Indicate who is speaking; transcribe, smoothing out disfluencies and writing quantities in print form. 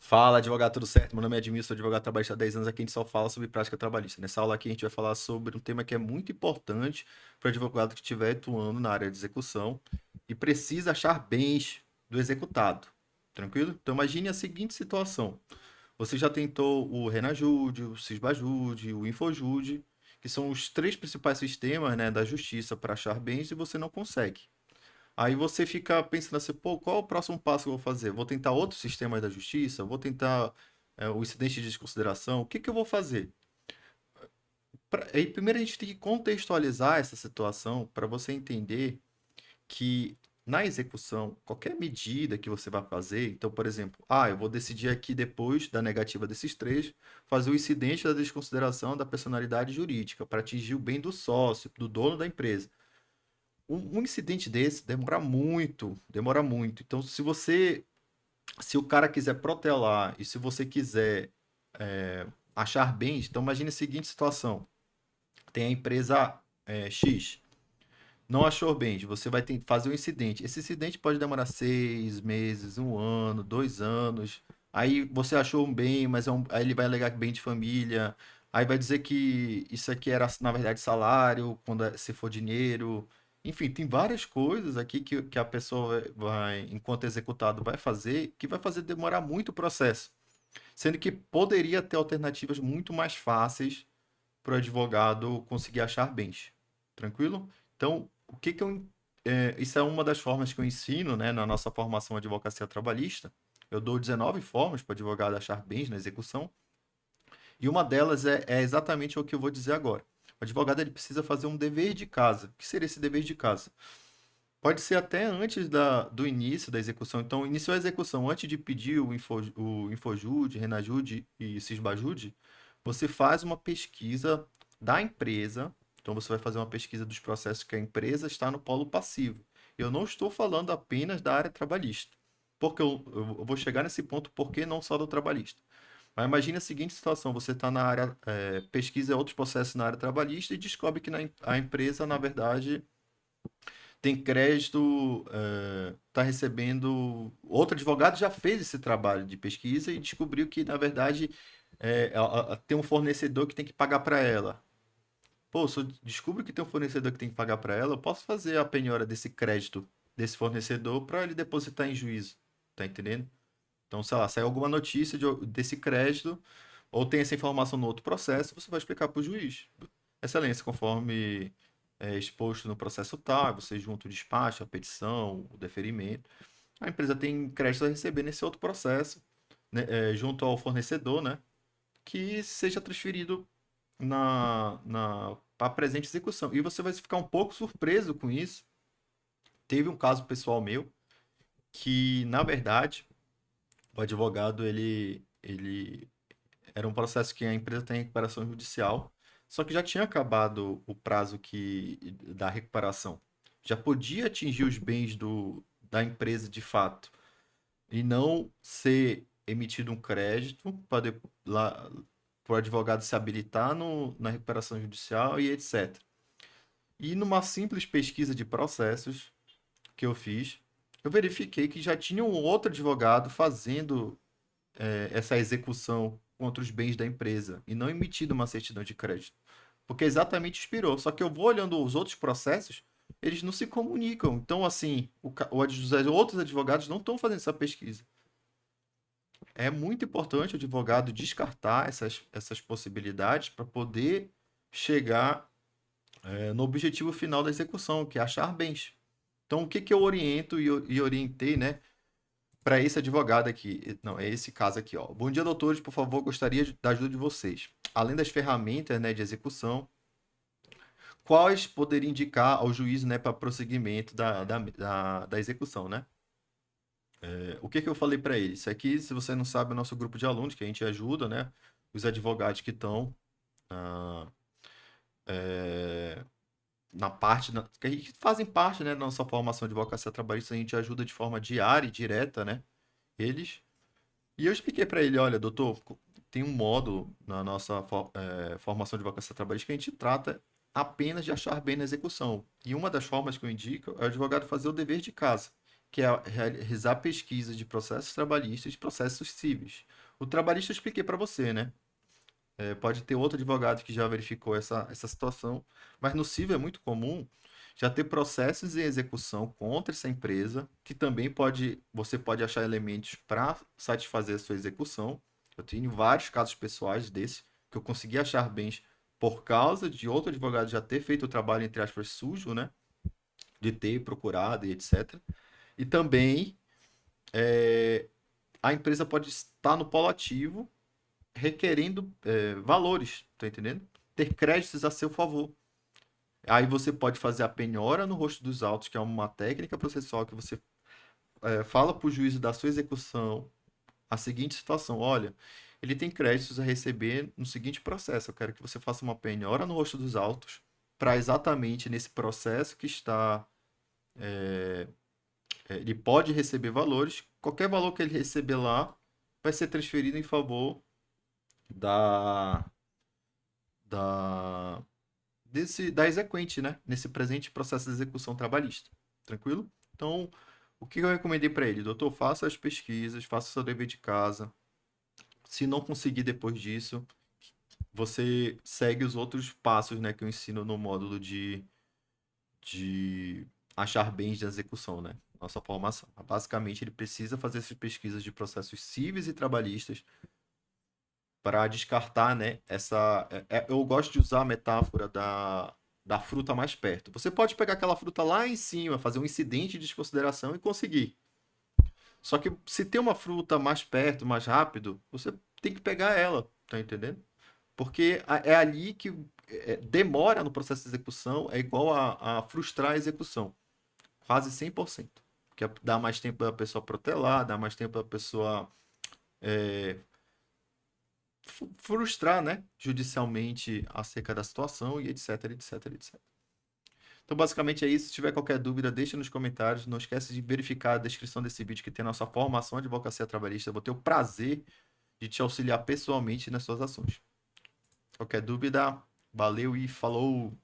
Speaker 1: Fala, advogado, tudo certo? Meu nome é Edmilson, sou advogado trabalhista há 10 anos. Aqui a gente só fala sobre prática trabalhista. Nessa aula aqui a gente vai falar sobre um tema que é muito importante para o advogado que estiver atuando na área de execução e precisa achar bens do executado. Tranquilo? Então imagine a seguinte situação. Você já tentou o Renajude, o Sisbajude, o Infojude, que são os três principais sistemas, né, da justiça para achar bens e você não consegue. Aí você fica pensando assim, pô, qual é o próximo passo que eu vou fazer? Vou tentar outros sistemas da justiça? Vou tentar o incidente de desconsideração? O que que eu vou fazer? Aí, primeiro a gente tem que contextualizar essa situação para você entender que na execução, qualquer medida que você vai fazer, então, por exemplo, eu vou decidir aqui depois da negativa desses três, fazer o incidente da desconsideração da personalidade jurídica para atingir o bem do sócio, do dono da empresa. Um incidente desse demora muito, demora muito. Então, se o cara quiser protelar e se você quiser achar bens, então imagine a seguinte situação: tem a empresa X, não achou bens, você vai ter que fazer um incidente. Esse incidente pode demorar 6 meses, um ano, 2 anos. Aí você achou um bem, mas aí ele vai alegar que bem de família. Aí vai dizer que isso aqui era, na verdade, salário, quando se for dinheiro. Enfim, tem várias coisas aqui que a pessoa enquanto executado, vai fazer, que vai fazer demorar muito o processo. Sendo que poderia ter alternativas muito mais fáceis para o advogado conseguir achar bens. Tranquilo? Então, o que que eu. Isso é uma das formas que eu ensino, né, na nossa formação advocacia trabalhista. Eu dou 19 formas para o advogado achar bens na execução. E uma delas é exatamente o que eu vou dizer agora. O advogado ele precisa fazer um dever de casa. O que seria esse dever de casa? Pode ser até antes do início da execução. Então, iniciou a execução, antes de pedir o Infojude, Renajude e Sisbajude, você faz uma pesquisa da empresa. Então, você vai fazer uma pesquisa dos processos que a empresa está no polo passivo. Eu não estou falando apenas da área trabalhista, porque eu vou chegar nesse ponto, porque não só do trabalhista. Mas imagine a seguinte situação: você está na área, pesquisa outros processos na área trabalhista e descobre que a empresa, na verdade, tem crédito, está recebendo. Outro advogado já fez esse trabalho de pesquisa e descobriu que, na verdade, tem um fornecedor que tem que pagar para ela. Pô, se eu descubro que tem um fornecedor que tem que pagar para ela, eu posso fazer a penhora desse crédito desse fornecedor para ele depositar em juízo. Tá entendendo? Então, sei lá, saiu alguma notícia desse crédito, ou tem essa informação no outro processo, você vai explicar para o juiz. Excelência, conforme exposto no processo tal, você junta o despacho, a petição, o deferimento. A empresa tem crédito a receber nesse outro processo, né, junto ao fornecedor, né, que seja transferido para a presente execução. E você vai ficar um pouco surpreso com isso. Teve um caso pessoal meu que, na verdade, o advogado, ele era um processo que a empresa tem recuperação judicial, só que já tinha acabado o prazo da recuperação. Já podia atingir os bens da empresa de fato e não ser emitido um crédito para o advogado se habilitar na recuperação judicial e etc. E numa simples pesquisa de processos que eu fiz, eu verifiquei que já tinha um outro advogado fazendo essa execução contra os bens da empresa e não emitido uma certidão de crédito. Porque exatamente expirou. Só que eu vou olhando os outros processos, eles não se comunicam. Então, assim, os outros advogados não estão fazendo essa pesquisa. É muito importante o advogado descartar essas possibilidades para poder chegar no objetivo final da execução, que é achar bens. Então, o que, que eu oriento e orientei, né, para esse advogado aqui? Não, é esse caso aqui, ó. Bom dia, doutores. Por favor, gostaria da ajuda de vocês. Além das ferramentas, né, de execução, quais poderia indicar ao juiz, né, para prosseguimento da execução, né? O que que eu falei para ele? Isso aqui, se você não sabe, é o nosso grupo de alunos, que a gente ajuda, né? Os advogados que estão ah, eh, na parte, que fazem parte, né, da nossa formação de advocacia trabalhista, a gente ajuda de forma diária e direta, né? Eles. E eu expliquei para ele, olha, doutor, tem um módulo na nossa formação de advocacia trabalhista que a gente trata apenas de achar bem na execução. E uma das formas que eu indico é o advogado fazer o dever de casa. que é realizar pesquisa de processos trabalhistas e processos cíveis. O trabalhista eu expliquei para você, né? Pode ter outro advogado que já verificou essa situação, mas no civil é muito comum já ter processos em execução contra essa empresa, que também você pode achar elementos para satisfazer a sua execução. Eu tenho vários casos pessoais desses, que eu consegui achar bens por causa de outro advogado já ter feito o trabalho, entre aspas, sujo, né? De ter procurado e etc. E também a empresa pode estar no polo ativo requerendo valores, tá entendendo? Ter créditos a seu favor. Aí você pode fazer a penhora no rosto dos autos, que é uma técnica processual que você fala para o juiz da sua execução a seguinte situação: olha, ele tem créditos a receber no seguinte processo. Eu quero que você faça uma penhora no rosto dos autos para exatamente nesse processo que está. Ele pode receber valores, qualquer valor que ele receber lá vai ser transferido em favor da, da, da exequente, né? Nesse presente processo de execução trabalhista. Tranquilo? Então, o que eu recomendei para ele? Doutor, faça as pesquisas, faça o seu dever de casa. Se não conseguir depois disso, você segue os outros passos, né, que eu ensino no módulo de achar bens de execução, né? Nossa formação. Basicamente, ele precisa fazer essas pesquisas de processos cíveis e trabalhistas para descartar, né? Eu gosto de usar a metáfora da fruta mais perto. Você pode pegar aquela fruta lá em cima, fazer um incidente de desconsideração e conseguir. Só que se tem uma fruta mais perto, mais rápido, você tem que pegar ela, tá entendendo? Porque é ali que demora no processo de execução, é igual a frustrar a execução, quase 100%. Porque dá mais tempo da pessoa protelar, dá mais tempo da pessoa frustrar, né, judicialmente acerca da situação e etc, etc, etc. Então, basicamente é isso. Se tiver qualquer dúvida, deixa nos comentários. Não esquece de verificar a descrição desse vídeo que tem a nossa formação de advocacia trabalhista. Eu vou ter o prazer de te auxiliar pessoalmente nas suas ações. Qualquer dúvida, valeu e falou!